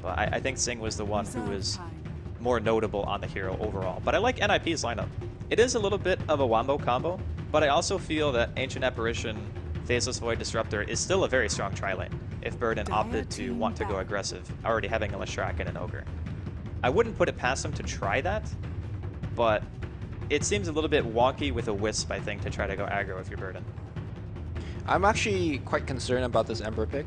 But I think Sing was the one who was more notable on the hero overall. But I like NiP's lineup. It is a little bit of a wombo combo, but I also feel that Ancient Apparition, Faceless Void, Disruptor is still a very strong tri-lane if Burden opted to want to go aggressive, already having a Leshrac and an Ogre. I wouldn't put it past him to try that, but it seems a little bit wonky with a Wisp, I think, to try to go aggro if you're Burden. I'm actually quite concerned about this Ember pick.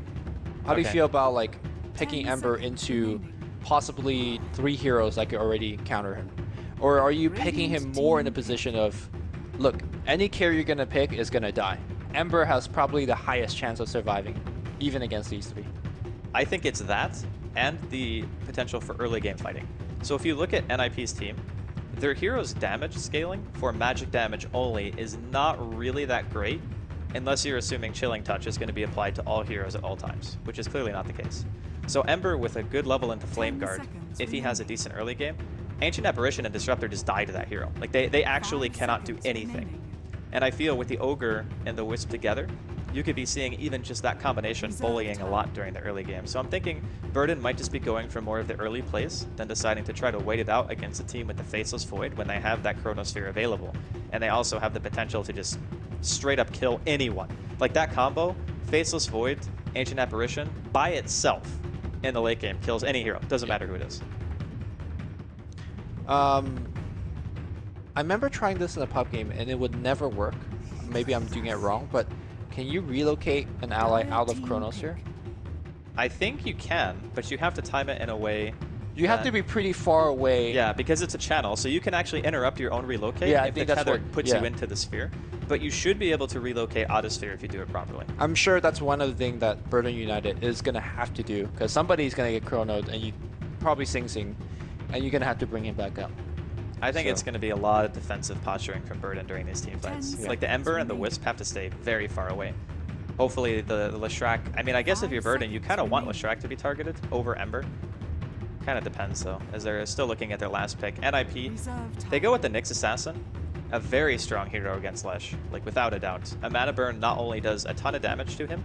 How do you feel about like picking Ember into possibly 3 heroes that could already counter him? Or are you picking him more in a position of, look, any carry you're going to pick is going to die. Ember has probably the highest chance of surviving, even against these 3. I think it's that, and the potential for early game fighting. So if you look at NiP's team, their hero's damage scaling for magic damage only is not really that great, unless you're assuming Chilling Touch is going to be applied to all heroes at all times, which is clearly not the case. So Ember with a good level into Flame Guard, if he has a decent early game, Ancient Apparition and Disruptor just die to that hero. Like they actually cannot do anything. And I feel with the Ogre and the Wisp together, you could be seeing even just that combination bullying a lot during the early game. So I'm thinking Burden might just be going for more of the early plays than deciding to try to wait it out against a team with the Faceless Void when they have that Chronosphere available. And they also have the potential to just straight up kill anyone. Like that combo, Faceless Void, Ancient Apparition, by itself in the late game kills any hero. Doesn't matter who it is. I remember trying this in a pub game and it would never work. Maybe I'm doing it wrong, but can you relocate an ally out of Chronosphere? I think you can, but you have to time it in a way. You have to be pretty far away. Yeah, because it's a channel, so you can actually interrupt your own relocate if the tether puts you into the sphere. But you should be able to relocate out of sphere if you do it properly. I'm sure that's one of the things that Burden United is going to have to do, because somebody's going to get chronoed and you probably Sing, and you're going to have to bring him back up. I think it's going to be a lot of defensive posturing from Burden during these team fights. Like the Ember and the Wisp have to stay very far away. Hopefully the Leshrac, I mean, I guess if you're Burden, you kind of want Leshrac to be targeted over Ember. Kind of depends though, as they're still looking at their last pick. NiP, they go with the Nyx Assassin, a very strong hero against Lesh, like without a doubt. A mana burn not only does a ton of damage to him,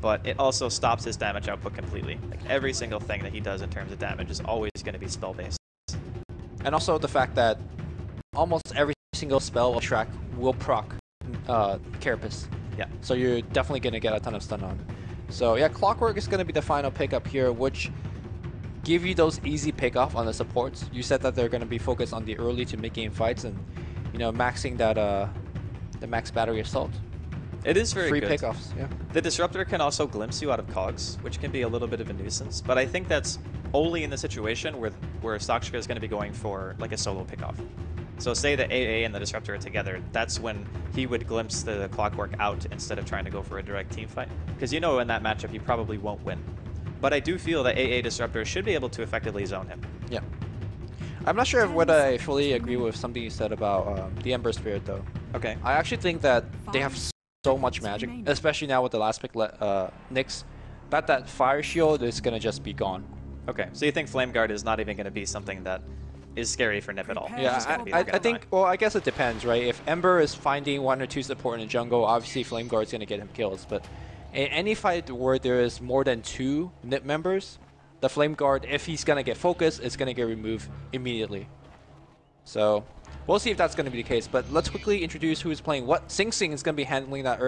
but it also stops his damage output completely. Like every single thing that he does in terms of damage is always going to be spell based. And also the fact that almost every single spell track will proc Carapace. Yeah. So you're definitely going to get a ton of stun on. So yeah, Clockwork is going to be the final pickup here, which give you those easy pickoff on the supports. You said that they're going to be focused on the early to mid-game fights and, you know, maxing that the max battery assault. It is very free good. Pickoffs, yeah. The Disruptor can also glimpse you out of cogs, which can be a little bit of a nuisance, but I think that's only in the situation where Sakshika is going to be going for like a solo pickoff. So say the AA and the Disruptor are together, that's when he would glimpse the Clockwork out instead of trying to go for a direct team fight. Because you know in that matchup he probably won't win. But I do feel that AA Disruptor should be able to effectively zone him. Yeah. I'm not sure whether I fully agree with something you said about the Ember Spirit though. Okay. I actually think that they have so much magic, especially now with the last pick, Nyx, that Fire Shield is going to just be gone. Okay, so you think Flame Guard is not even going to be something that is scary for NiP at all? Yeah, I think, well, I guess it depends, right? If Ember is finding 1 or 2 support in the jungle, obviously Flame Guard is going to get him kills, but in any fight where there is more than 2 NiP members, the Flame Guard, if he's going to get focused, is going to get removed immediately. So we'll see if that's going to be the case, but let's quickly introduce who is playing what. Sing is going to be handling that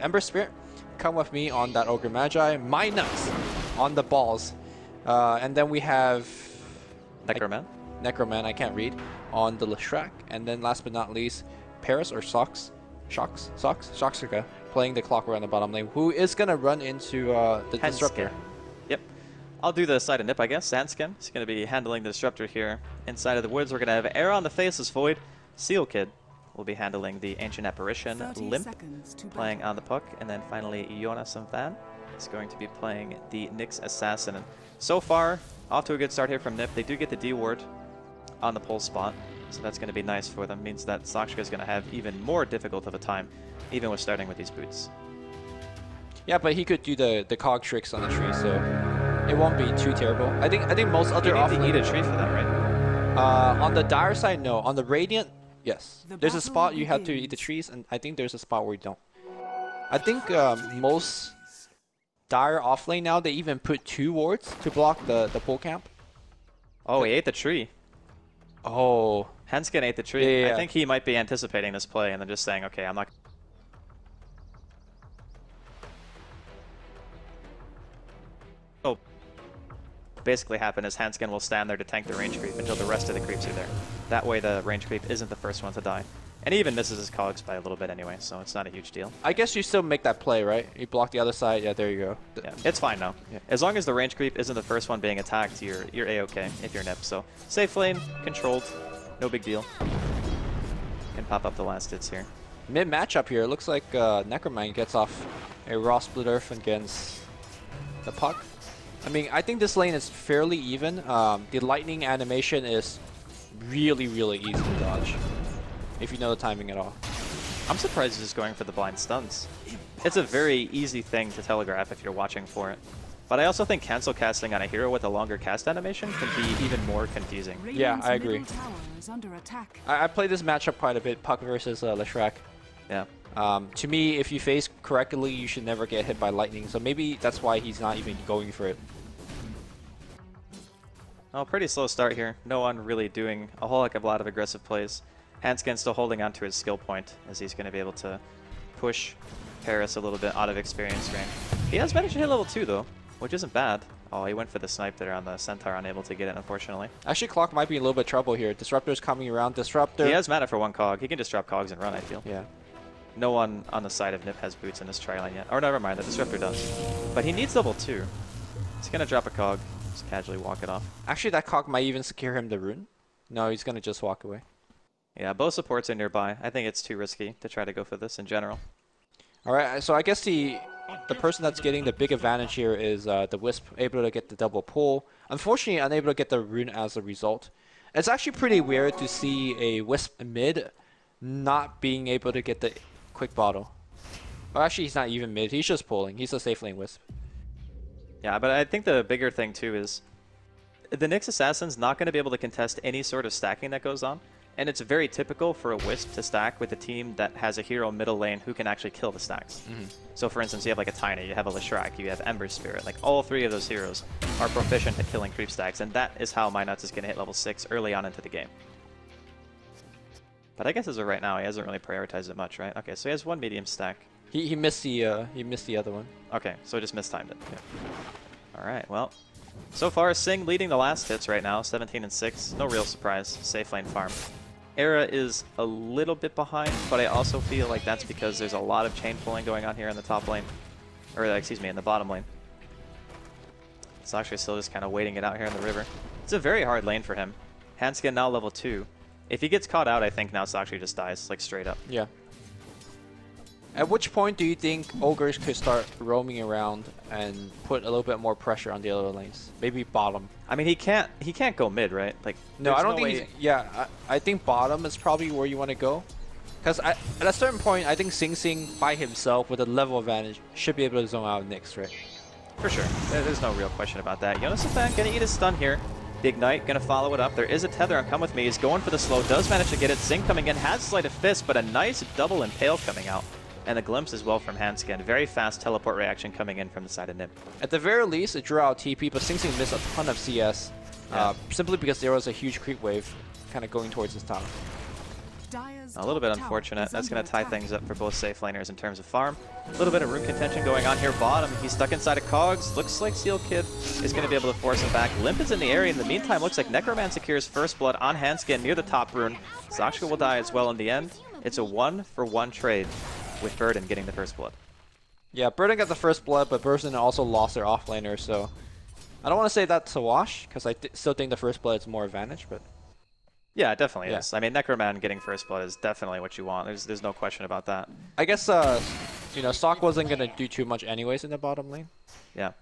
Ember Spirit. Come with me on that Ogre Magi. My nuts on the balls. And then we have Necroman. Necroman, I can't read, on the Leshrac. And then last but not least, Paris or Shoxrica playing the Clockwork on the bottom lane, who is going to run into the Disruptor. Yep. I'll do the side of NiP, I guess. Sandskin is going to be handling the Disruptor here. Inside of the woods, we're going to have Air on the Faceless Void. Seal Kid will be handling the Ancient Apparition. Limp playing on the puck. And then finally, Jonas and Van is going to be playing the Nyx Assassin. And so far, off to a good start here from NiP. They do get the D ward on the pole spot, so that's going to be nice for them. Means that Sakshika is going to have even more difficult of a time, even with starting with these boots. Yeah, but he could do the cog tricks on the tree, so it won't be too terrible. I think most other off eat a tree for that, right? On the dire side, no. On the Radiant, yes. There's a spot you have to eat the trees, and I think there's a spot where you don't. I think most Dire off lane now. They even put 2 wards to block the pull camp. Oh, he ate the tree. Oh. Henskin ate the tree. Yeah. I think he might be anticipating this play and then just saying, okay, I'm not... Oh. Basically happen is Hanskin will stand there to tank the range creep until the rest of the creeps are there. That way the range creep isn't the first one to die. And he even misses his cogs by a little bit anyway, so it's not a huge deal. I guess you still make that play, right? You block the other side. Yeah, there you go. Yeah, it's fine now. Yeah. As long as the range creep isn't the first one being attacked, you're A-okay if you're NiP. So safe lane, controlled, no big deal. Can pop up the last hits here. Mid matchup here. It looks like Necroman gets off a raw split earth against the puck. I mean, I think this lane is fairly even. The lightning animation is really, really easy to dodge if you know the timing at all. I'm surprised he's just going for the blind stuns. It's a very easy thing to telegraph if you're watching for it. But I also think cancel casting on a hero with a longer cast animation can be even more confusing. Yeah, I agree. I played this matchup quite a bit, Puck versus Leshrac. Yeah. To me, if you face correctly, you should never get hit by lightning. So maybe that's why he's not even going for it. Oh, pretty slow start here. No one really doing a whole heck of a lot of aggressive plays. Hanskin still holding on to his skill point as he's going to be able to push Paris a little bit out of experience range. He has managed to hit level 2 though, which isn't bad. Oh, he went for the snipe there on the Centaur, unable to get it unfortunately. Actually, Clock might be in a little bit of trouble here. Disruptor's coming around. Disruptor. He has mana for 1 cog. He can just drop cogs and run, I feel. Yeah. No one on the side of NiP has boots in this tri-lane yet. Or never mind, the Disruptor does. But he needs level 2. He's going to drop a cog. Just casually walk it off. Actually, that cog might even secure him the rune. No, he's going to just walk away. Yeah, both supports are nearby. I think it's too risky to try to go for this in general. Alright, so I guess the person that's getting the big advantage here is the Wisp, able to get the double pull. Unfortunately, unable to get the rune as a result. It's actually pretty weird to see a Wisp mid not being able to get the quick bottle. Well, actually, he's not even mid. He's just pulling. He's a safe lane Wisp. Yeah, but I think the bigger thing too is the Nyx Assassin's not going to be able to contest any sort of stacking that goes on. And it's very typical for a Wisp to stack with a team that has a hero middle lane who can actually kill the stacks. So for instance, you have like a Tiny, you have a Leshrac, you have Ember Spirit. Like all 3 of those heroes are proficient at killing creep stacks, and that is how MyNuts is going to hit level 6 early on into the game. But I guess as of right now, he hasn't really prioritized it much, right? Okay, so he has 1 medium stack. He missed the other one. Okay, so just mistimed it. Yeah. All right, well, so far Sing leading the last hits right now, 17 and 6. No real surprise. Safe lane farm. Era is a little bit behind, but I also feel like that's because there's a lot of chain pulling going on here in the top lane, or excuse me, in the bottom lane. It's actually still just kind of waiting it out here in the river. It's a very hard lane for him. Hanskin now level 2. If he gets caught out, I think now Sakshi just dies, like straight up. Yeah. At which point do you think Ogres could start roaming around and put a little bit more pressure on the other lanes? Maybe bottom. I mean, he can't go mid, right? Like, no, I don't think. Yeah, I think bottom is probably where you want to go. Because at a certain point, I think Sing Sing by himself with a level advantage should be able to zone out Nyx, right? For sure. There's no real question about that. Yonasan gonna eat a stun here. The Ignite gonna follow it up. There is a tether on Come With Me. He's going for the slow. Does manage to get it. Sing coming in. Has Sleight of Fist, but a nice double impale coming out. And the glimpse as well from Hanskin. Very fast teleport reaction coming in from the side of NiP. At the very least, it drew out TP, but Sing Sing missed a ton of CS. Simply because there was a huge creep wave kind of going towards his top. A little bit unfortunate. That's going to tie things up for both safe laners in terms of farm. A little bit of rune contention going on here bottom. He's stuck inside of Cogs. Looks like Seal Kid is going to be able to force him back. Limp is in the area. In the meantime, looks like Necroman secures first blood on Hanskin near the top rune. Sakshka will die as well in the end. It's a 1-for-1 trade with Burden getting the first blood. Yeah, Burden got the first blood, but Burden also lost their offlaner, so I don't want to say that's a wash, because I still think the first blood is more advantage, but... Yeah, it definitely is. I mean, Necroman getting first blood is definitely what you want. There's no question about that. I guess, you know, Stock wasn't going to do too much anyways in the bottom lane. Yeah.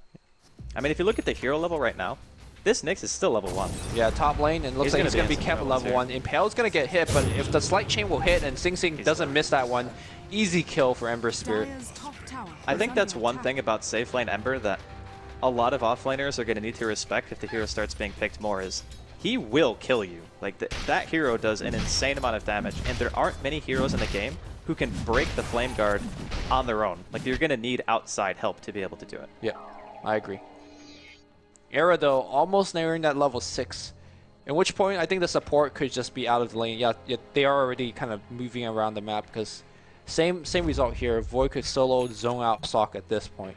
I mean, if you look at the hero level right now, this Nyx is still level 1. Yeah, top lane, and looks like he's going to be kept at level 1. Impale's going to get hit, but if the Slight Chain will hit and Sing Sing doesn't miss that one, easy kill for Ember Spirit. I think that's one thing about safe lane Ember that a lot of offlaners are going to need to respect if the hero starts being picked more is he will kill you. Like, that hero does an insane amount of damage, and there aren't many heroes in the game who can break the Flame Guard on their own. Like, you're going to need outside help to be able to do it. Yeah, I agree. Era, though, almost nearing that level 6. At which point, I think the support could just be out of the lane. Yeah, they are already kind of moving around the map because same result here. Void could solo zone out Sock at this point.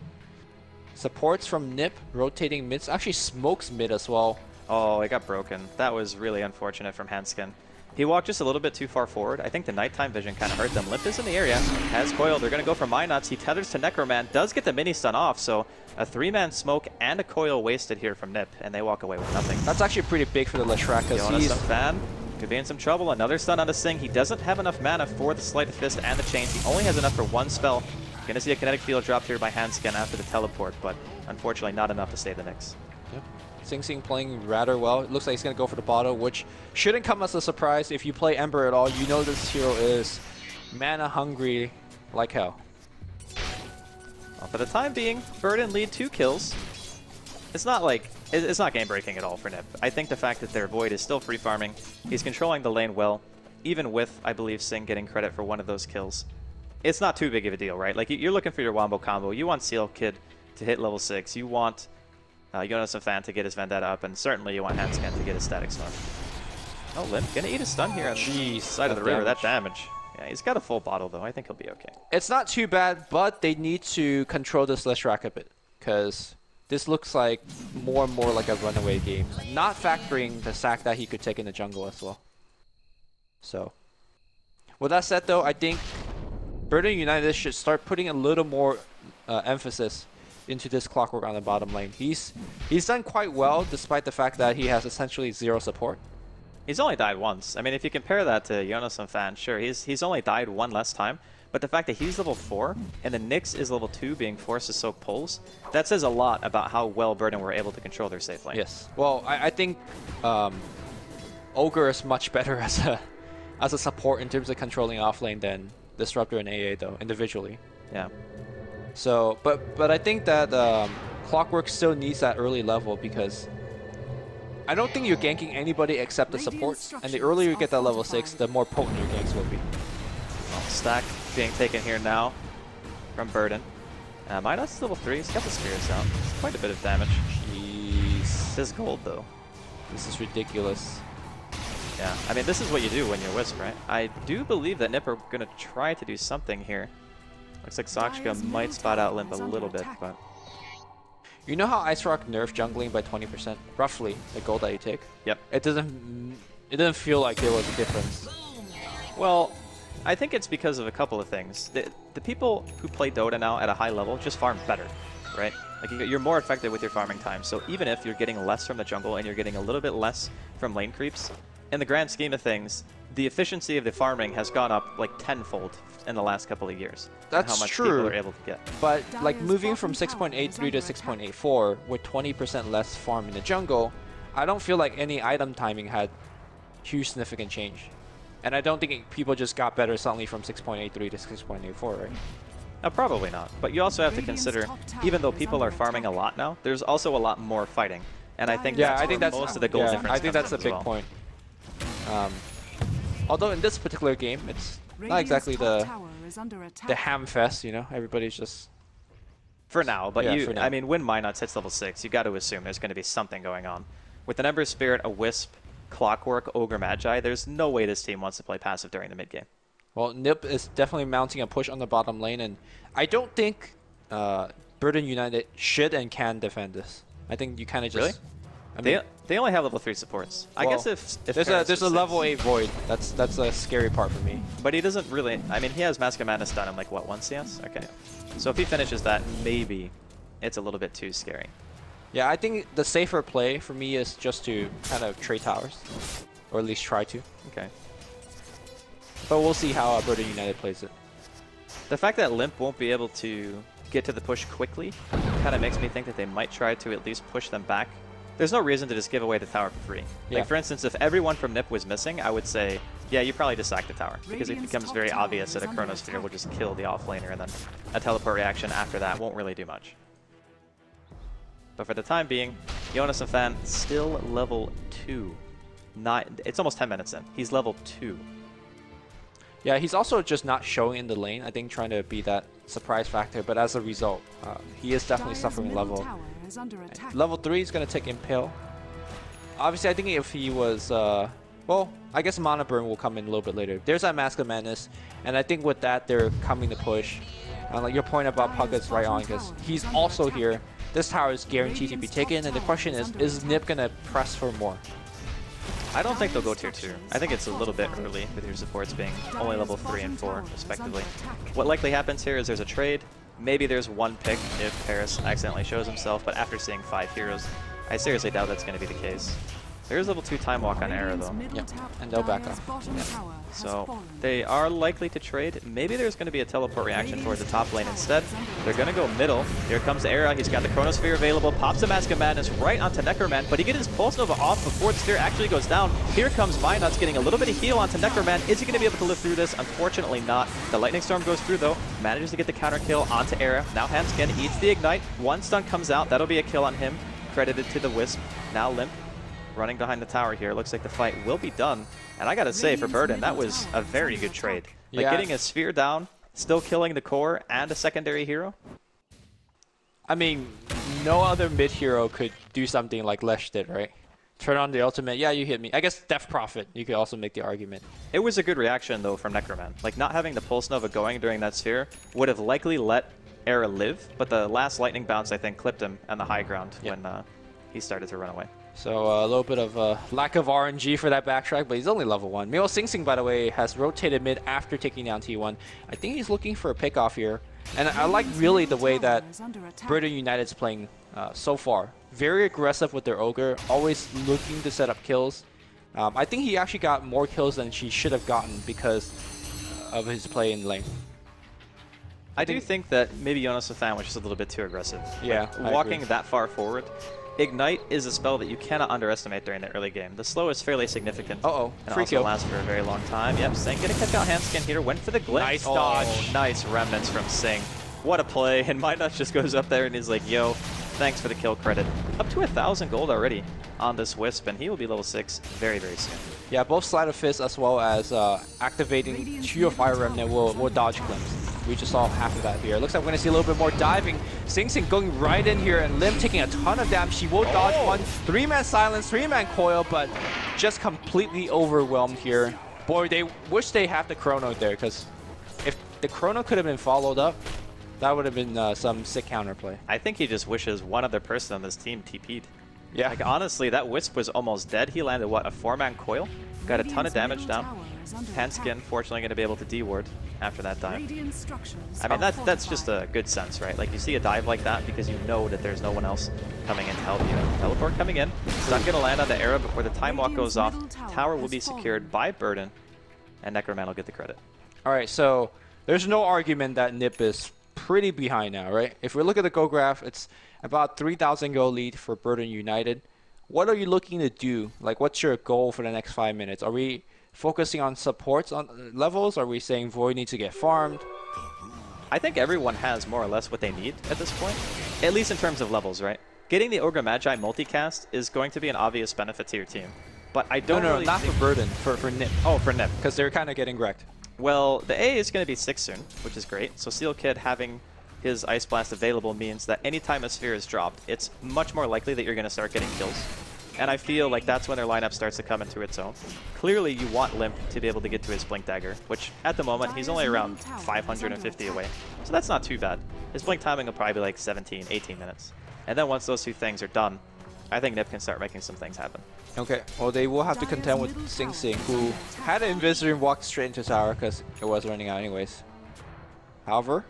Supports from NiP rotating mids. Actually smokes mid as well. Oh, it got broken. That was really unfortunate from Hanskin. He walked just a little bit too far forward. I think the nighttime vision kind of hurt them. Limp is in the area. Has coil. They're going to go for Minots. He tethers to Necroman. Does get the mini stun off. So a 3-man smoke and a coil wasted here from NiP. And they walk away with nothing. That's actually pretty big for the Leshrac because he's... fan could be in some trouble. Another stun on the Sing. He doesn't have enough mana for the Sleight of Fist and the Chains. He only has enough for one spell. Going to see a kinetic field dropped here by Hanskin after the teleport. But unfortunately not enough to save the Nyx. Yep. Sing playing rather well. It looks like he's going to go for the bottle, which shouldn't come as a surprise. If you play Ember at all, you know this hero is mana hungry like hell. Well, for the time being, Burden lead 2 kills. It's not like, it's not game breaking at all for NiP. I think the fact that their Void is still free farming, he's controlling the lane well, even with, I believe, Sing getting credit for one of those kills. It's not too big of a deal, right? Like, you're looking for your wombo combo. You want Seal Kid to hit level 6. You want Jonas and Fan to get his Vendetta up, and certainly you want Hanskin to get his Static Storm. Oh, Limp gonna eat a stun here on the side of the river. That damage. Yeah, he's got a full bottle, though. I think he'll be okay. It's not too bad, but they need to control this Leshrac a bit, because this looks like more and more like a runaway game. Not factoring the sack that he could take in the jungle as well. So, with that said, though, I think Burden United should start putting a little more emphasis into this Clockwork on the bottom lane. He's done quite well, despite the fact that he has essentially 0 support. He's only died once. I mean, if you compare that to Jonas and Fan, sure, he's only died 1 less time. But the fact that he's level 4 and the Nyx is level 2 being forced to soak pulls, that says a lot about how well Burden were able to control their safe lane. Yes. Well, I think Ogre is much better as a support in terms of controlling offlane than Disruptor and AA, though, individually. Yeah. So, but I think that Clockwork still needs that early level because I don't think you're ganking anybody except the supports, and the earlier you get that level 6, the more potent your ganks will be. Well, stack being taken here now from Burden. Midas level 3, he's got the Spears out. It's quite a bit of damage. Jeez. This is gold, though. This is ridiculous. Yeah, I mean, this is what you do when you're Wisp, right? I do believe that NiP are going to try to do something here. Looks like Sakshka might spot out Limp a little bit, but... You know how Ice Rock nerfed jungling by 20%? Roughly, the gold that you take? Yep. It doesn't feel like there was a difference. Well, I think it's because of a couple of things. The people who play Dota now at a high level just farm better, right? Like, you're more effective with your farming time, so even if you're getting less from the jungle and you're getting a little bit less from lane creeps, in the grand scheme of things, the efficiency of the farming has gone up like tenfold in the last couple of years. That's how much true. People are able to get. But like moving from 6.83 to 6.84 with 20% less farm in the jungle, I don't feel like any item timing had huge significant change. And I don't think people just got better suddenly from 6.83 to 6.84, right? Probably not. But you also have to consider, even though people are farming a lot now, there's also a lot more fighting. And I think that's most of the goal difference. I think that's a big well. point. Although in this particular game, it's not exactly the ham fest, you know? Everybody's just... For now, but yeah, for now. I mean, when Minots hits level 6, you got to assume there's going to be something going on. With an Ember Spirit, a Wisp, Clockwork, Ogre, Magi, there's no way this team wants to play passive during the mid-game. Well, NiP is definitely mounting a push on the bottom lane, and I don't think Burden United should and can defend this. I think you kind of just... Really? I mean, they only have level 3 supports. Well, I guess if there's a level 8 Void, that's a scary part for me. But he doesn't really... I mean, he has Mask of Madness done in like, what, 1 CS? Okay. So if he finishes that, maybe it's a little bit too scary. Yeah, I think the safer play for me is just to kind of trade towers. Or at least try to. Okay. But we'll see how Burden United plays it. The fact that Limp won't be able to get to the push quickly kind of makes me think that they might try to at least push them back. There's no reason to just give away the tower for free. Yeah. Like, for instance, if everyone from NiP was missing, I would say, yeah, you probably just sack the tower. Because it becomes very obvious that a Chronosphere will just kill the offlaner, and then a teleport reaction after that won't really do much. But for the time being, Jonas and Fan still level 2. It's almost 10 minutes in. He's level 2. Yeah, he's also just not showing in the lane, I think trying to be that surprise factor, but as a result, he is definitely suffering level. Level 3 is going to take Impale. Obviously, I think if he was, well, I guess Mana Burn will come in a little bit later. There's that Mask of Madness, and I think with that, they're coming to push. Like your point about Pucket's right on, because he's also here. This tower is guaranteed to be taken, and the question is NiP going to press for more? I don't think they'll go tier 2. I think it's a little bit early with your supports being only level 3 and 4, respectively. What likely happens here is there's a trade. Maybe there's one pick if Paris accidentally shows himself, but after seeing 5 heroes, I seriously doubt that's going to be the case. There is level 2 Time Walk on Era, though. Yeah, and they'll back up. Yeah. So they are likely to trade. Maybe there's going to be a teleport reaction towards the top lane instead. They're going to go middle. Here comes Era. He's got the Chronosphere available. Pops the Mask of Madness right onto Necroman, but he gets his Pulse Nova off before the Sphere actually goes down. Here comes Minot's getting a little bit of heal onto Necroman. Is he going to be able to live through this? Unfortunately not. The Lightning Storm goes through, though. Manages to get the counter kill onto Era. Now Hanskin eats the Ignite. One stun comes out. That'll be a kill on him. Credited to the Wisp. Now Limp running behind the tower here. Looks like the fight will be done. And I gotta say, for Burden, that was a very good trade. Like getting a Sphere down, still killing the core, and a secondary hero. I mean, no other mid hero could do something like Lesh did, right? Turn on the ultimate, yeah, you hit me. I guess Death Prophet, you could also make the argument. It was a good reaction, though, from Necroman. Like, not having the Pulse Nova going during that Sphere would have likely let Era live, but the last Lightning Bounce, I think, clipped him on the high ground when he started to run away. So a little bit of lack of RNG for that backtrack, but he's only level 1. Meanwhile, Sing Sing, by the way, has rotated mid after taking down T1. I think he's looking for a pickoff here. And I like really the way that Burden United's playing so far. Very aggressive with their Ogre, always looking to set up kills. I think he actually got more kills than she should have gotten because of his play in lane. I do think that maybe Jonas Fan was just a little bit too aggressive. Yeah, like, walking that far forward. Ignite is a spell that you cannot underestimate during the early game. The slow is fairly significant. And free also kill. lasts for a very long time. Yep, Sing gonna catch out Handskin here. Went for the glitch. Nice dodge. Nice remnants from Sing. What a play. And Minot just goes up there and he's like, yo, thanks for the kill credit. Up to 1,000 gold already on this Wisp, and he will be level 6 very, very soon. Yeah, both Sleight of Fist as well as activating Shield of Fire Remnant will dodge Glimpse. We just saw half of that here. Looks like we're going to see a little bit more diving. Sing Sing going right in here, and Lim taking a ton of damage. She will dodge one. 3-man silence, 3-man coil, but just completely overwhelmed here. Boy, they wish they have the Chrono there, because if the Chrono could have been followed up, that would have been some sick counterplay. I think he just wishes one other person on this team TP'd. Yeah. Like, honestly, that Wisp was almost dead. He landed, what, a 4-man coil? Got a ton of damage down. Hanskin, fortunately, going to be able to D-ward after that dive. I mean, that's just a good sense, right? Like, you see a dive like that because you know that there's no one else coming in to help you. Teleport coming in. Stun going to land on the Era before the Time Walk goes off. Tower will be secured by Burden, and Necroman will get the credit. All right, so there's no argument that NiP is pretty behind now, right? If we look at the Go graph, it's about 3,000 goal lead for Burden United. What are you looking to do? Like, what's your goal for the next 5 minutes? Are we focusing on supports on levels? Are we saying Void needs to get farmed? I think everyone has more or less what they need at this point, at least in terms of levels, right? Getting the Ogre Magi multicast is going to be an obvious benefit to your team, but I don't really not for Burden, for NiP. Oh, for NiP. Because they're kind of getting wrecked. Well, the A is going to be 6 soon, which is great. So Seal Kid having his Ice Blast available means that anytime a Sphere is dropped, it's much more likely that you're going to start getting kills. And I feel like that's when their lineup starts to come into its own. Clearly, you want Limp to be able to get to his Blink Dagger, which at the moment, he's only around 550 away. So that's not too bad. His Blink timing will probably be like 17, 18 minutes. And then once those two things are done, I think NiP can start making some things happen. Okay, well, they will have to contend with Sing Sing, who had an Invisor and walked straight into tower because it was running out anyways. However,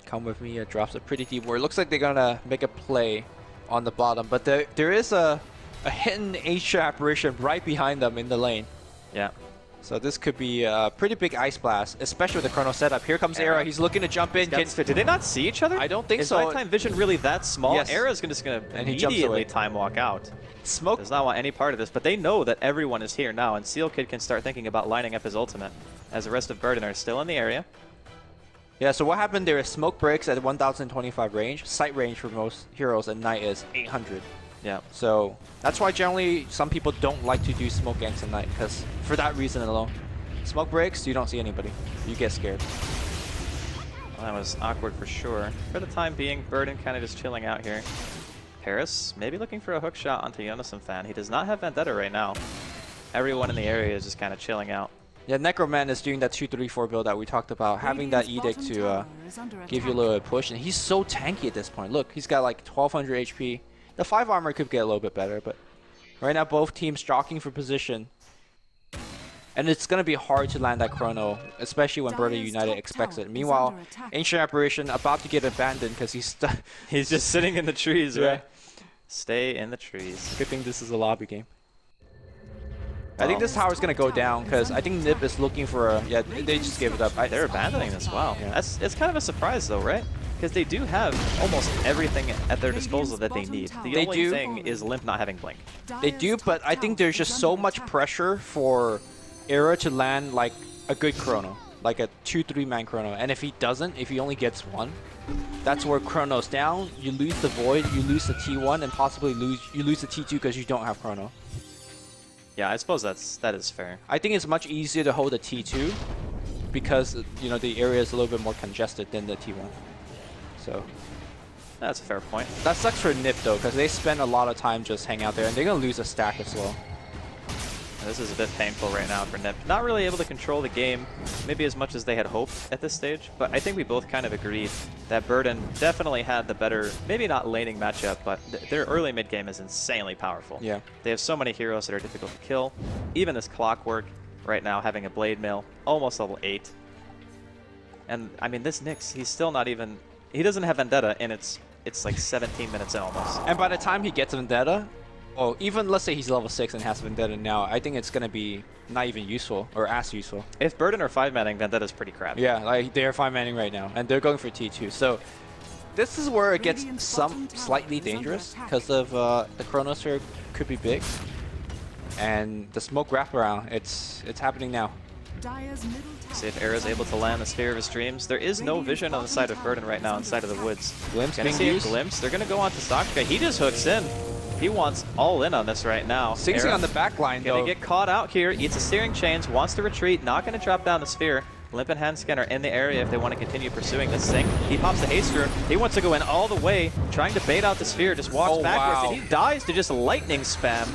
Come With Me drops a pretty deep ward. Looks like they're gonna make a play on the bottom, but there is a hidden H apparition right behind them in the lane. Yeah. So this could be a pretty big Ice Blast, especially with the Chrono setup. Here comes Era. He's looking to jump in. Did they not see each other? I don't think so. so. Is nighttime vision really that small? Yes. Era's just going to immediately time walk out. Smoke does not want any part of this, but they know that everyone is here now, and Seal Kid can start thinking about lining up his ultimate, as the rest of Burden are still in the area. Yeah, so what happened there is smoke breaks at 1025 range. Sight range for most heroes at night is 800. Yeah. So that's why generally some people don't like to do smoke ganks at night, because for that reason alone. smoke breaks, you don't see anybody. You get scared. Well, that was awkward for sure. For the time being, Burden kind of just chilling out here. Paris maybe looking for a hook shot onto Yonason Fan. He does not have Vendetta right now. Everyone in the area is just kind of chilling out. Yeah, Necroman is doing that 2-3-4 build that we talked about, having that Edict to give you a little bit of push, and he's so tanky at this point. Look, he's got like 1200 HP. The 5 armor could get a little bit better, but right now both teams jockeying for position. And it's going to be hard to land that Chrono, especially when Burden United expects it. Meanwhile, Ancient Apparition about to get abandoned because he's just sitting in the trees, right? Stay in the trees. Good thing this is a lobby game. I think this tower's going to go down because I think NiP is looking for a... Yeah, they just gave it up. They're abandoning this. Wow. Yeah. It's kind of a surprise though, right? Because they do have almost everything at their disposal that they need. The only thing is Limp not having Blink. They do, but I think there's just so much pressure for Era to land like a good Chrono. Like a 2-3 man Chrono. And if he doesn't, if he only gets one, that's where Chrono's down. You lose the Void, you lose the T1, and possibly you lose the T2 because you don't have Chrono. Yeah, I suppose that is fair. I think it's much easier to hold a T2 because, you know, the area is a little bit more congested than the T1. So that's a fair point. That sucks for NiP though, because they spend a lot of time just hanging out there, and they're gonna lose a stack as well. This is a bit painful right now for NiP. Not really able to control the game, maybe as much as they had hoped at this stage, but I think we both kind of agreed that Burden definitely had the better, maybe not laning matchup, but their early mid game is insanely powerful. Yeah. They have so many heroes that are difficult to kill. Even this Clockwork right now having a Blade Mail, almost level 8. And I mean, this Nyx, he's still not even, he doesn't have Vendetta, and it's like 17 minutes in almost. And by the time he gets Vendetta, oh, even let's say he's level 6 and has Vendetta now, I think it's going to be not even useful or as useful. If Burden are 5-manning, Vendetta's pretty crap. Yeah, like they're 5-manning right now, and they're going for T2. So this is where it gets slightly dangerous because of the Chronosphere could be big. And the smoke wraparound, it's happening now. See if Era's able to land the Sphere of his Dreams. There is no vision on the side of Burden right now inside of the woods. Glimpse Gonna see a glimpse. They're going to go on to Sakura. He just hooks in. He wants all in on this right now. Sing Sing on the back line, though. Gonna get caught out here. Eats a Searing Chains. Wants to retreat. Not going to drop down the Sphere. Limp and Handscan are in the area if they want to continue pursuing this thing. He pops the Haste Rune. He wants to go in all the way, trying to bait out the Sphere. Just walks backwards, and he dies to just lightning spam.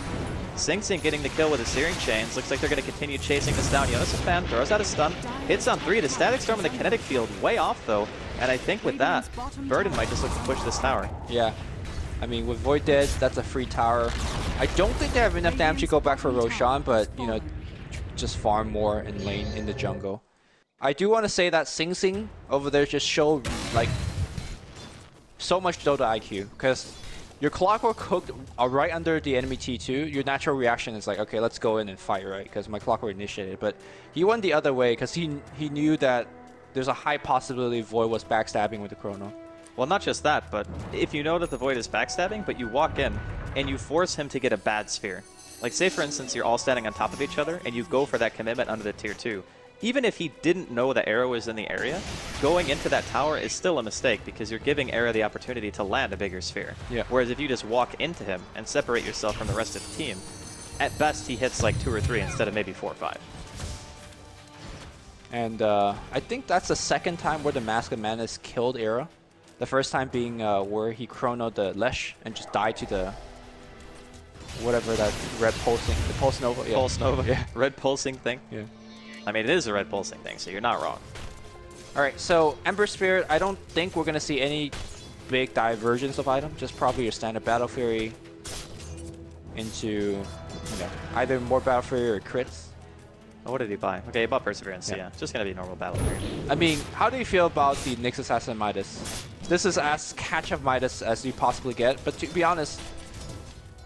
Sing Sing getting the kill with the Searing Chains. Looks like they're going to continue chasing this down. Yonason Fan throws out a stun. Hits on 3. The Static Storm in the Kinetic Field way off, though. And I think with that, Burden might just look to push this tower. Yeah. I mean, with Void dead, that's a free tower. I don't think they have enough damage to go back for Roshan, but, you know, just farm more in lane in the jungle. I do want to say that Sing Sing over there just showed, like, so much Dota IQ, because your Clockwork hooked right under the enemy T2, your natural reaction is like, okay, let's go in and fight, right? Because my Clockwork initiated. But he went the other way because he knew that there's a high possibility Void was backstabbing with the Chrono. Well, not just that, but if you know that the Void is backstabbing, but you walk in and you force him to get a bad sphere. Like, say, for instance, you're all standing on top of each other and you go for that commitment under the tier 2. Even if he didn't know the Arrow was in the area, going into that tower is still a mistake because you're giving Arrow the opportunity to land a bigger sphere. Yeah. Whereas if you just walk into him and separate yourself from the rest of the team, at best he hits like 2 or 3 instead of maybe 4 or 5. And I think that's the second time where the Mask of Madness killed Era. The first time being where he chronoed the Lesh and just died to the whatever that red pulsing, the Pulse Nova. Yeah. Pulse Nova, yeah. Red pulsing thing. Yeah. I mean, it is a red pulsing thing, so you're not wrong. All right, so Ember Spirit, I don't think we're going to see any big divergence of item, just probably your standard Battle Fury into, you know, either more Battle Fury or crits. Oh, what did he buy? Okay, he bought Perseverance, yeah. Just going to be normal Battle Fury. I mean, how do you feel about the Nyx Assassin Midas? This is as catch-up Midas as you possibly get, but to be honest,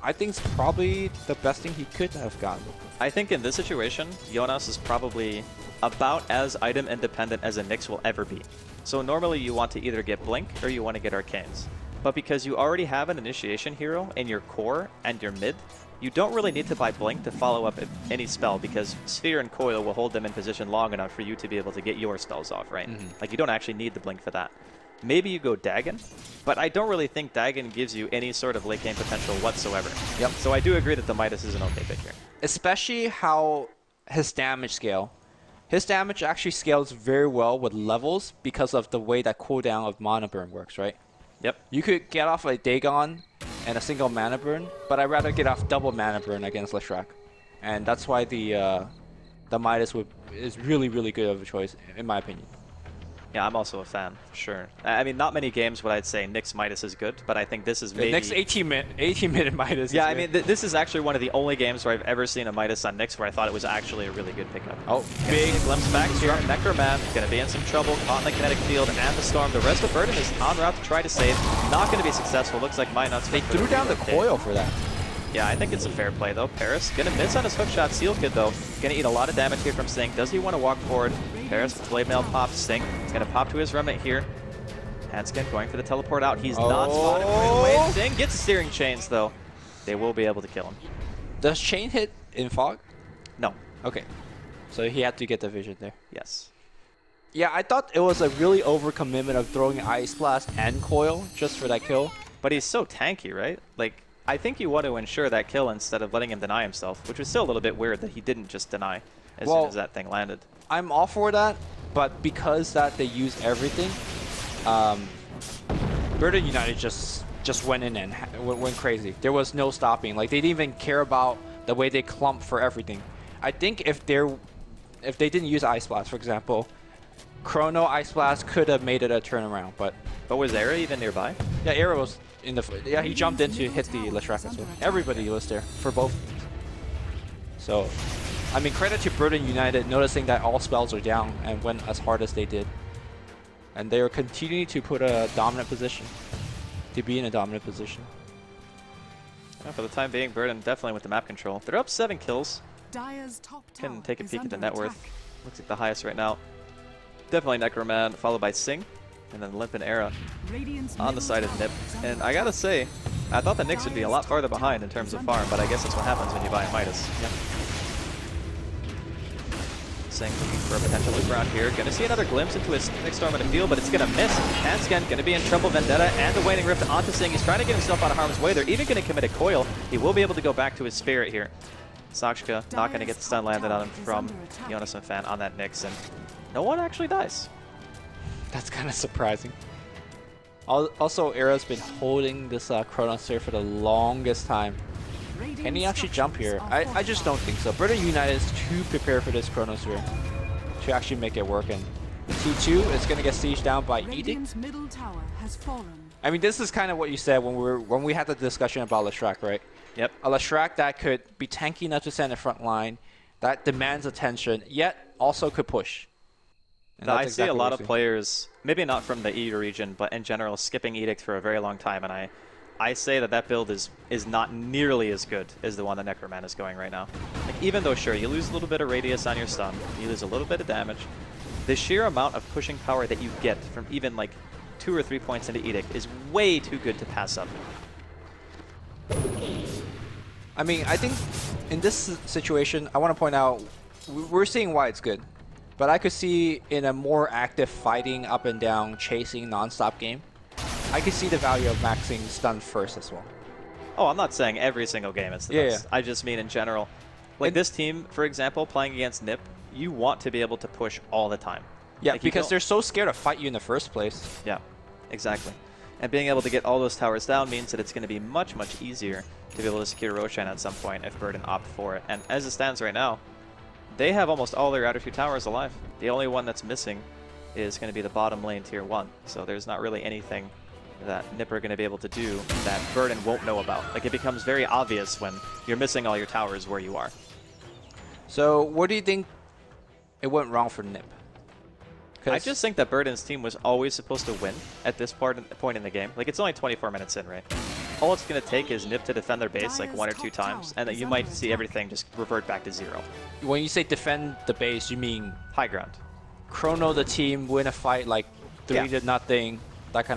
I think it's probably the best thing he could have gotten. I think in this situation, Jonas is probably about as item independent as a Nyx will ever be. So normally you want to either get Blink or you want to get Arcanes. But because you already have an initiation hero in your core and your mid, you don't really need to buy Blink to follow up any spell because Sphere and Coil will hold them in position long enough for you to be able to get your spells off, right? Like, you don't actually need the Blink for that. Maybe you go Dagon, but I don't really think Dagon gives you any sort of late game potential whatsoever. Yep. So I do agree that the Midas is an okay pick here. Especially how his damage scale His damage actually scales very well with levels because of the way that cooldown of mana burn works, right? Yep. You could get off a Dagon and a single mana burn, but I'd rather get off double mana burn against Leshrac. And that's why the Midas is really, really good of a choice, in my opinion. Yeah, I'm also a fan, for sure. I mean, not many games would I'd say Nyx Midas is good, but I think this is maybe... The next 18-minute Midas Yeah, I mean, this is actually one of the only games where I've ever seen a Midas on Nyx where I thought it was actually a really good pickup. Oh, big glimpse back here. Necroman going to be in some trouble, caught in the kinetic field and the storm. The rest of Burden is en route to try to save. Not going to be successful. Looks like Minuts... They threw down the coil for that. Yeah, I think it's a fair play, though. Paris going to miss on his hookshot. Seal Kid, though, going to eat a lot of damage here from Sing. Does he want to walk forward? Paris with Blade Mail pop. Sing is going to pop to his remnant here. Hanskin going for the teleport out. He's not spotted right away. Sing gets steering chains, though. They will be able to kill him. Does chain hit in fog? No. Okay. So he had to get the vision there. Yes. Yeah, I thought it was a really overcommitment of throwing Ice Blast and Coil just for that kill. But he's so tanky, right? Like, I think you want to ensure that kill instead of letting him deny himself, which was still a little bit weird that he didn't just deny as soon as that thing landed. I'm all for that, but because that they use everything, Burden United just went in and went crazy. There was no stopping. Like, they didn't even care about the way they clump for everything. I think if they didn't use Ice Blast, for example, Chrono Ice Blast could have made it a turnaround, but was Era even nearby? Yeah, Era was in the... Yeah, he jumped in to hit the Leshrac as well. Everybody was there for both teams. So, I mean, credit to Burden United noticing that all spells are down and went as hard as they did. And they are continuing to put a dominant position. To be in a dominant position. Yeah, for the time being, Burden definitely with the map control. They're up 7 kills. Can take a peek at the net worth. Looks like the highest right now. Definitely Necroman, followed by Sing. And then Limp and Era on the side of NiP. And I gotta say, I thought the Nyx would be a lot farther behind in terms of farm, but I guess that's what happens when you buy a Midas. Yeah. Sing looking for a potential loop around here. Gonna see another glimpse into his next storm in the field, but it's gonna miss. Hanskin gonna be in trouble. Vendetta and the Waning Rift onto Sing. He's trying to get himself out of harm's way. They're even gonna commit a coil. He will be able to go back to his spirit here. Sakshka not gonna get the stun landed on him from Jonas and Fan on that Nyx, and no one actually dies. That's kind of surprising. Also, Era's been holding this Chronosphere for the longest time. Can he actually jump here? I just don't think so. Burden United is too prepared for this Chronosphere to actually make it work. And T2 is going to get sieged down by Edict. I mean, this is kind of what you said when we had the discussion about Leshrac, right? Yep. A Leshrac that could be tanky enough to stand in front line, that demands attention, yet also could push. I see a lot of players, maybe not from the E region, but in general, skipping Edict for a very long time, and I say that build is not nearly as good as the one that Necroman is going right now. Like, even though, sure, you lose a little bit of radius on your stun, you lose a little bit of damage, the sheer amount of pushing power that you get from even like 2 or 3 points into Edict is way too good to pass up. I mean, I think in this situation, I want to point out, we're seeing why it's good. But I could see in a more active fighting up and down, chasing non-stop game, I could see the value of maxing stun first as well. Oh, I'm not saying every single game it's the best. Yeah. I just mean in general. Like this team, for example, playing against NiP, you want to be able to push all the time. Yeah, like because they're so scared to fight you in the first place. Yeah, exactly. And being able to get all those towers down means that it's going to be much, much easier to be able to secure Roshan at some point if Burden opt for it. And as it stands right now, they have almost all their outer 2 towers alive. The only one that's missing is going to be the bottom lane tier 1. So there's not really anything that NiP are going to be able to do that Burden won't know about. Like, it becomes very obvious when you're missing all your towers where you are. So what do you think it went wrong for NiP? I just think that Burden's team was always supposed to win at this point in the game. Like, it's only 24 minutes in, right? All it's going to take is NiP to defend their base like 1 or 2 times, and then you might see everything just revert back to 0. When you say defend the base, you mean high ground. Chrono the team, win a fight like 3-0, that kind of thing.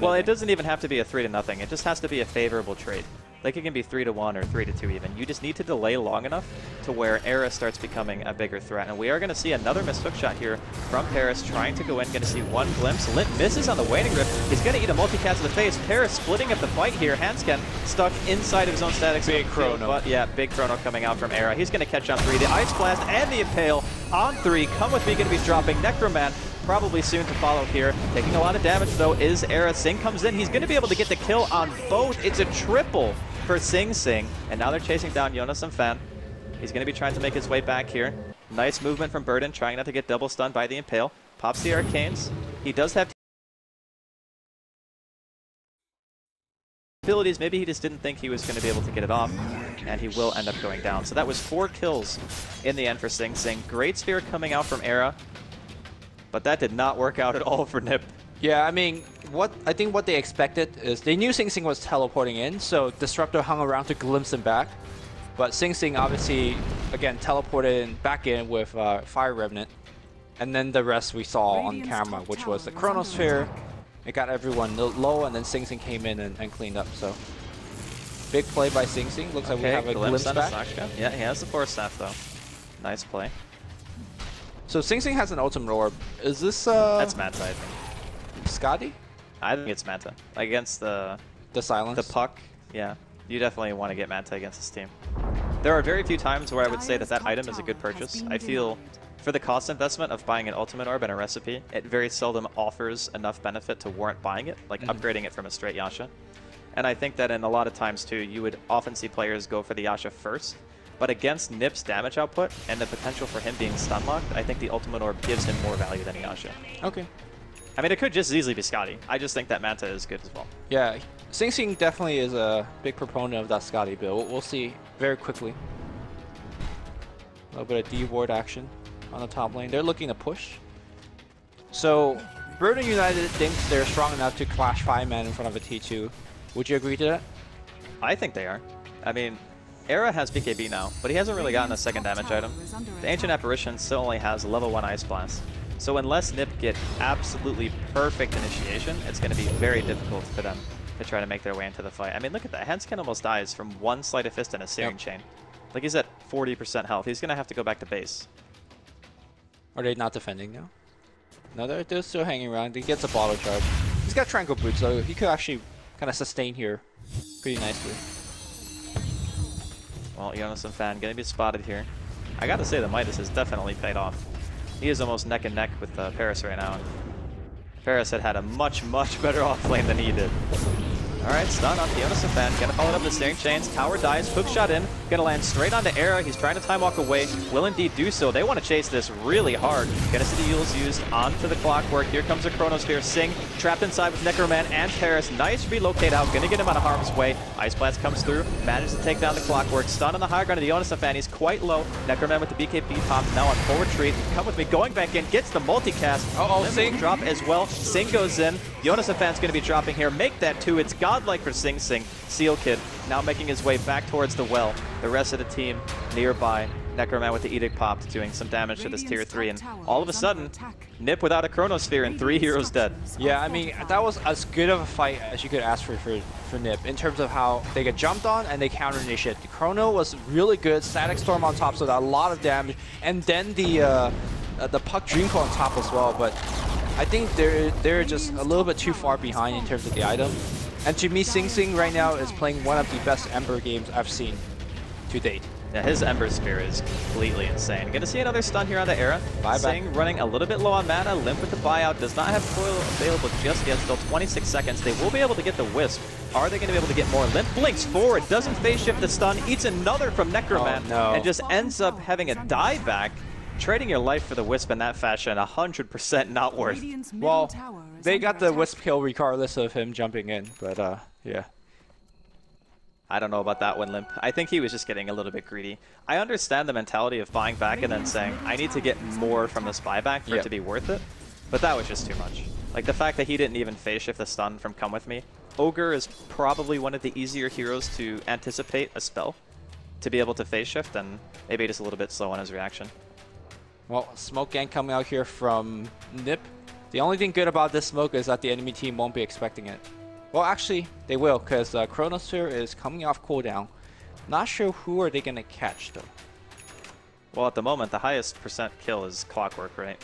Well, it doesn't even have to be a 3-0. It just has to be a favorable trade. Like, it can be 3-1 or 3-2 even. You just need to delay long enough to where Era starts becoming a bigger threat. And we are going to see another missed hook shot here from Paris, trying to go in. Going to see one glimpse. Limp misses on the Waning Rift. He's going to eat a multicast to the face. Paris splitting up the fight here. Hansken stuck inside of his own static. Big chrono. But yeah, big chrono coming out from Era. He's going to catch on 3. The Ice Blast and the Impale on 3. Come with me, going to be dropping. Necroman probably soon to follow here. Taking a lot of damage though is Era. Sing comes in. He's going to be able to get the kill on both. It's a triple for Sing Sing. And now they're chasing down Jonas and Fan. He's going to be trying to make his way back here. Nice movement from Burden, trying not to get double stunned by the Impale. Pops the Arcanes. He does have abilities. Maybe he just didn't think he was going to be able to get it off, and he will end up going down. So that was 4 kills in the end for Sing Sing. Great Spear coming out from Era, but that did not work out at all for NiP. Yeah, I mean, I think what they expected is they knew Sing Sing was teleporting in, so Disruptor hung around to glimpse him back. But Sing Sing obviously, again, teleported back in with Fire Revenant. And then the rest we saw on camera, which was the Chronosphere. It got everyone low, and then Sing Sing came in and cleaned up. So, big play by Sing Sing. Looks like we have a glimpse back. Yeah, he has the Force Staff, though. Nice play. So Sing Sing has an Ultimate Orb. Is this... That's Manta, I think. Scotty? I think it's Manta. Against the Silence? The Puck, yeah. You definitely want to get Manta against this team. There are very few times where I would say that item is a good purchase. I feel for the cost investment of buying an Ultimate Orb and a recipe, it very seldom offers enough benefit to warrant buying it, like upgrading it from a straight Yasha. And I think that in a lot of times too, you would often see players go for the Yasha first, but against NiP's damage output and the potential for him being stun locked, I think the Ultimate Orb gives him more value than Yasha. Okay. I mean, it could just as easily be Scotty. I just think that Manta is good as well. Yeah, Sing Sing definitely is a big proponent of that Scotty build. We'll see very quickly. A little bit of D-ward action on the top lane. They're looking to push. So, Burden United thinks they're strong enough to clash 5-man in front of a T2. Would you agree to that? I think they are. I mean, Era has BKB now, but he hasn't really gotten a second damage item. The Ancient Apparition still only has level 1 Ice Blast. So unless NiP get absolutely perfect initiation, it's going to be very difficult for them to try to make their way into the fight. I mean, look at that. Hansken almost dies from one Sleight of Fist and a Searing Chain. Like, he's at 40% health. He's going to have to go back to base. Are they not defending now? No, they're still hanging around. He gets a bottle charge. He's got Tranquil Boots, so he could actually kind of sustain here pretty nicely. Well, Jonas and Fan going to be spotted here. I got to say, the Midas has definitely paid off. He is almost neck and neck with Paris right now. Paris had a much, much better off lane than he did. Alright, stun on Jonas and Fan. Gonna follow it up with Searing Chains. Tower dies. Hook shot in. Gonna land straight onto Era. He's trying to time walk away. Will indeed do so. They want to chase this really hard. Gonna see the Yules used onto the Clockwork. Here comes a Chronosphere. Sing trapped inside with Necroman and Paris. Nice relocate out. Gonna get him out of harm's way. Ice Blast comes through. Manages to take down the Clockwork. Stun on the high ground of the Jonas and Fan. He's quite low. Necroman with the BKB pop. Now on full retreat. Come with me. Going back in. Gets the multicast. Sing drop as well. Sing goes in. Jonas and Fan's gonna be dropping here. Make that 2. It's godlike for Sing Sing. Seal Kid now making his way back towards the well. The rest of the team nearby. Necroman with the Edict popped, doing some damage to this tier 3, and all of a sudden, NiP without a Chronosphere and 3 heroes dead. Yeah, I mean, that was as good of a fight as you could ask for NiP in terms of how they get jumped on and they counter initiate. The Chrono was really good, Static Storm on top, so that a lot of damage, and then the Puck Dreamcoat on top as well, but I think they're just a little bit too far behind in terms of the item. And to me, Sing Sing right now is playing one of the best Ember games I've seen to date. Yeah, his Ember Spear is completely insane. Gonna see another stun here on the Era. Sing running a little bit low on mana. Limp with the buyout. Does not have coil available just yet. Still 26 seconds. They will be able to get the Wisp. Are they going to be able to get more? Limp blinks forward. Doesn't phase shift the stun. Eats another from Necroman. Oh, no. And just ends up having a dieback. Trading your life for the Wisp in that fashion, 100% not worth. Well, they got the Wisp kill regardless of him jumping in, but yeah. I don't know about that one, Limp. I think he was just getting a little bit greedy. I understand the mentality of buying back and then saying, I need to get more from this buyback for it to be worth it, but that was just too much. Like, the fact that he didn't even phase shift the stun from Come With Me. Ogre is probably one of the easier heroes to anticipate a spell, to be able to phase shift, and maybe just a little bit slow on his reaction. Well, smoke gang coming out here from NiP. The only thing good about this smoke is that the enemy team won't be expecting it. Well, actually, they will, because Chronosphere is coming off cooldown. Not sure who are they going to catch, though. Well, at the moment, the highest % kill is Clockwork, right?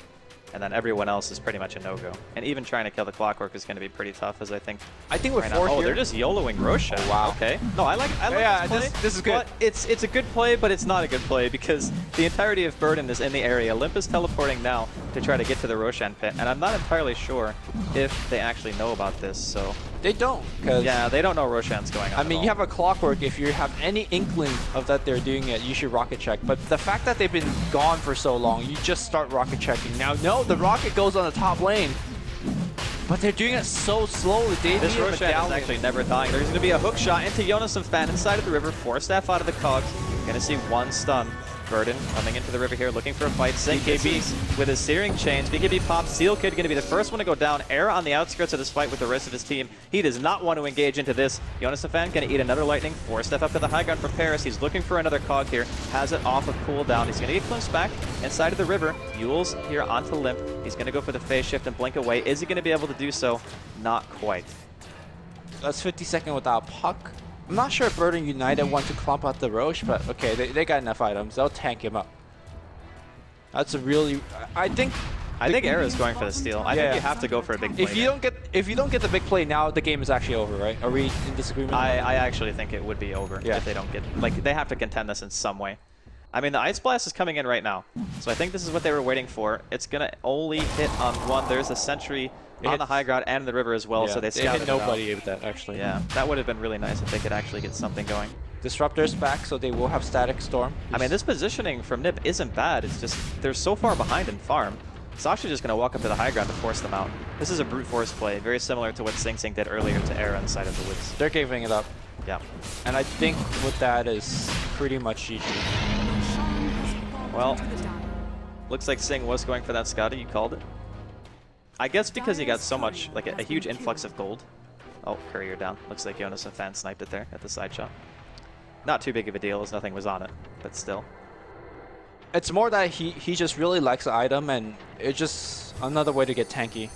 And then everyone else is pretty much a no-go. And even trying to kill the Clockwork is going to be pretty tough, as I think. with right 4 now. Oh, here. they're just YOLOing Roshan. Oh, wow. Okay. No, I like yeah, this play. this is good. But it's a good play, but it's not a good play because the entirety of Burden is in the area. Limp is teleporting now to try to get to the Roshan pit, and I'm not entirely sure if they actually know about this. So They don't. Cause yeah, they don't know Roshan's going on. I mean, you have a Clockwork. If you have any inkling of that they're doing it, you should rocket check. But the fact that they've been gone for so long, you just start rocket checking. Now, no, the rocket goes on the top lane. But they're doing it so slowly. This Roshan is actually never dying. There's going to be a hook shot into Jonas and Fan inside of the river. 4 staff out of the cogs. Going to see 1 stun. Burden coming into the river here, looking for a fight. BKB with his Searing Chains. BKB pops. Seal Kid going to be the first one to go down. Era on the outskirts of this fight with the rest of his team. He does not want to engage into this. Jonas and Fan going to eat another lightning. 4 step up to the high ground from Paris. He's looking for another cog here. Has it off of cooldown. He's going to get glimpsed back inside of the river. Yule's here onto Limp. He's going to go for the phase shift and blink away. Is he going to be able to do so? Not quite. That's 50-second without puck. I'm not sure if Burden United want to clump out the Roche, but okay, they got enough items. They'll tank him up. That's a really... I think Era is going for the steal. I think you have to go for a big play. If you don't get the big play now, the game is actually over, right? Are we in disagreement? I actually think it would be over if they don't get... Like, they have to contend this in some way. I mean, the Ice Blast is coming in right now, so I think this is what they were waiting for. It's going to only hit on 1. There's a sentry on the high ground and the river as well, so they scouted hit nobody with that, actually. Yeah, that would have been really nice if they could actually get something going. Disruptor's back, so they will have Static Storm. I mean, this positioning from NiP isn't bad. It's just they're so far behind in farm. Sasha's just going to walk up to the high ground to force them out. This is a brute force play, very similar to what Sing Sing did earlier to Era inside of the woods. They're giving it up. Yeah. And I think with that is pretty much GG. Well, looks like Sing was going for that Scotty. You called it. I guess because he got so much, like a huge influx of gold. Oh, Courier down. Looks like Jonas and Fan sniped it there at the side shot. Not too big of a deal as nothing was on it, but still. It's more that he just really likes the item, and it's just another way to get tanky.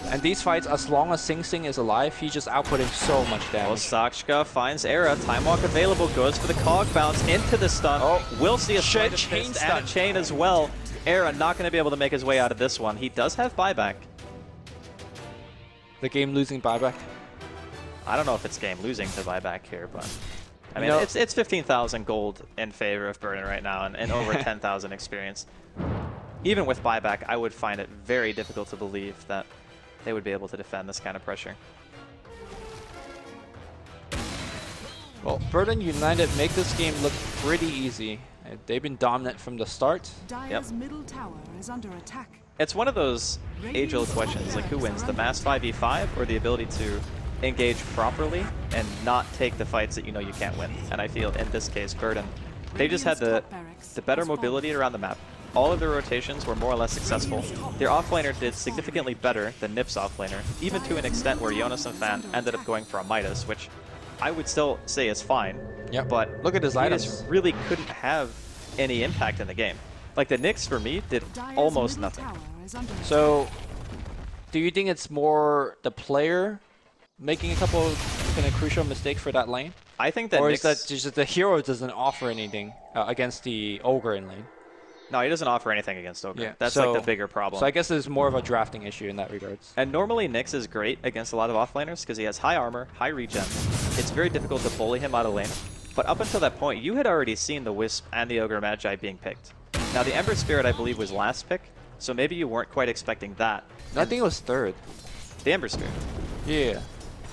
And these fights, as long as Sing Sing is alive, he's just outputting so much damage. Well, Sakshka finds Era. Time Walk available. Goes for the cog bounce into the stun. Oh, we'll see a chain fist stun. and a chain as well. Era not going to be able to make his way out of this one. He does have buyback. The game losing buyback? I don't know if it's game losing to buyback here, but I mean, No. it's 15,000 gold in favor of Burden right now and over 10,000 experience. Even with buyback, I would find it very difficult to believe that they would be able to defend this kind of pressure. Well, Burden United make this game look pretty easy. They've been dominant from the start. Dire's middle tower is under attack. It's one of those age-old questions, like who wins, the mass 5v5 or the ability to engage properly and not take the fights that you know you can't win. And I feel in this case, Burden, they just had the better mobility around the map. All of their rotations were more or less successful. Their offlaner did significantly better than NiP's offlaner, even to an extent where Jonas and Fan ended up going for a Midas, which I would still say is fine. Yeah, but look at his he items. just really couldn't have any impact in the game. Like the Nyx for me did almost nothing. So, do you think it's more the player making a couple of kind of crucial mistakes for that lane? I think that or Nyx, is that just the hero doesn't offer anything against the Ogre in lane? No, he doesn't offer anything against Ogre. Yeah. That's So- like the bigger problem. So I guess there's more of a drafting issue in that regards. And normally Nyx is great against a lot of offlaners because he has high armor, high regen. It's very difficult to bully him out of lane. But up until that point, you had already seen the Wisp and the Ogre Magi being picked. Now the Ember Spirit, I believe, was last pick, so maybe you weren't quite expecting that. I think it was third. The Ember Spirit. Yeah.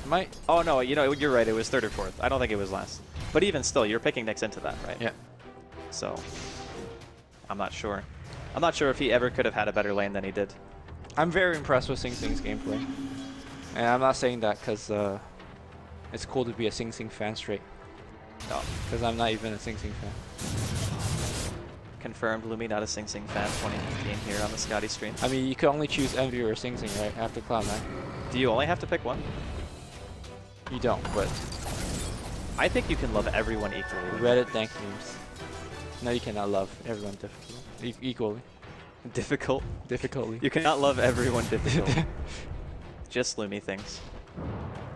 Might. Oh no, you know, you're right, it was third or fourth. I don't think it was last. But even still, you're picking Nyx into that, right? Yeah. So, I'm not sure. I'm not sure if he ever could have had a better lane than he did. I'm very impressed with Sing Sing's gameplay. And I'm not saying that because it's cool to be a Sing Sing fan straight. No, because I'm not even a Sing Sing fan. Confirmed, Lumi not a Sing Sing fan 2015 here on the Scotty stream. I mean, you can only choose Envy or Sing Sing, right? After Cloud9. Do you only have to pick one? You don't, but I think you can love everyone equally. Reddit dank memes. No, you cannot love everyone equally. Difficultly. You cannot love everyone difficultly. Just Lumi things.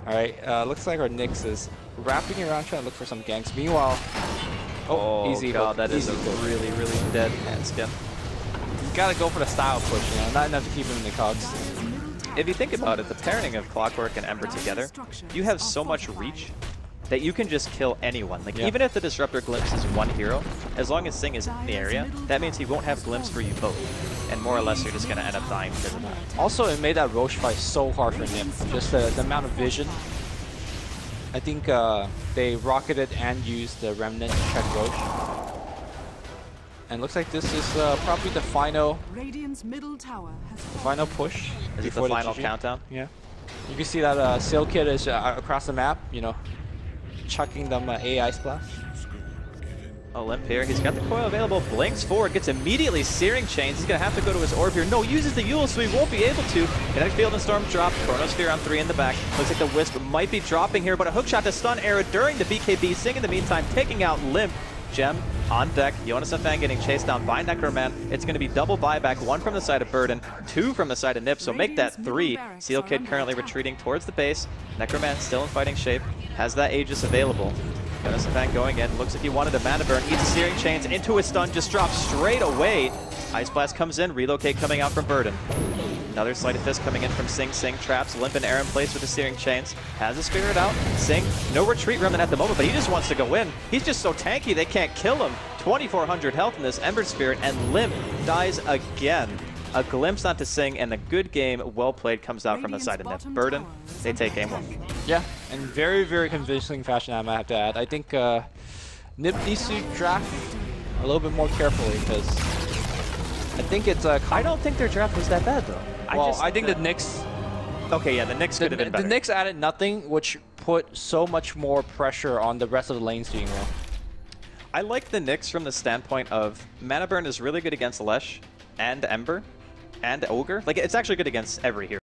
Alright, looks like our Nyx is wrapping around trying to look for some ganks. Meanwhile, Oh, easy God, hook. that is Easy a hook. really, really dead hand skin. gotta go for the style push, you know, not enough to keep him in the cogs. If you think about it, the pairing of Clockwork and Ember together, you have so much reach that you can just kill anyone. Like, even if the Disruptor glimpses one hero, as long as Sing is in the area, that means he won't have glimpse for you both. And more or less, you're just going to end up dying because of that. Also, it made that Roche fight so hard for NiP. Just the amount of vision. I think they rocketed and used the Remnant to check Roche. And looks like this is probably the final push. Is it the final countdown? Yeah. You can see that Sail Kid is across the map, you know, chucking them AI splash. Oh, Limp here. He's got the coil available. Blinks forward. Gets immediately Searing Chains. He's going to have to go to his orb here. No, uses the Yule, so he won't be able to. Kinetic Field and Storm drop. Chronosphere on 3 in the back. Looks like the Wisp might be dropping here, but a hookshot to stun Era during the BKB. Sing in the meantime, taking out Limp. Gem on deck. Jonas and Fang getting chased down by Necroman. It's going to be double buyback. 1 from the side of Burden, 2 from the side of NiP, so make that 3. Seal Kid currently retreating towards the base. Necroman still in fighting shape. Has that Aegis available. Jonas and Fang going in. Looks like he wanted a mana burn. Eats a Searing Chains into a stun. Just drops straight away. Ice Blast comes in. Relocate coming out from Burden. Another Sleight of Fist coming in from Sing. Sing traps. Limp and Air in place with the Searing Chains. Has a Spirit out. Sing, no retreat remnant at the moment, but he just wants to go in. He's just so tanky they can't kill him. 2,400 health in this Ember Spirit, and Limp dies again. A glimpse onto Sing, and a good game, well played, comes out from the side of NiP. Burden, they take game 1. Yeah, and very, very convincing fashion, I might have to add. I think NiP needs to draft a little bit more carefully, because I think it's I don't think their draft was that bad, though. I think the Knicks... Okay, yeah, the Knicks could have been better. The Knicks added nothing, which put so much more pressure on the rest of the lanes doing well. I like the Knicks from the standpoint of Mana Burn is really good against Lesh and Ember and Ogre. Like, it's actually good against every hero.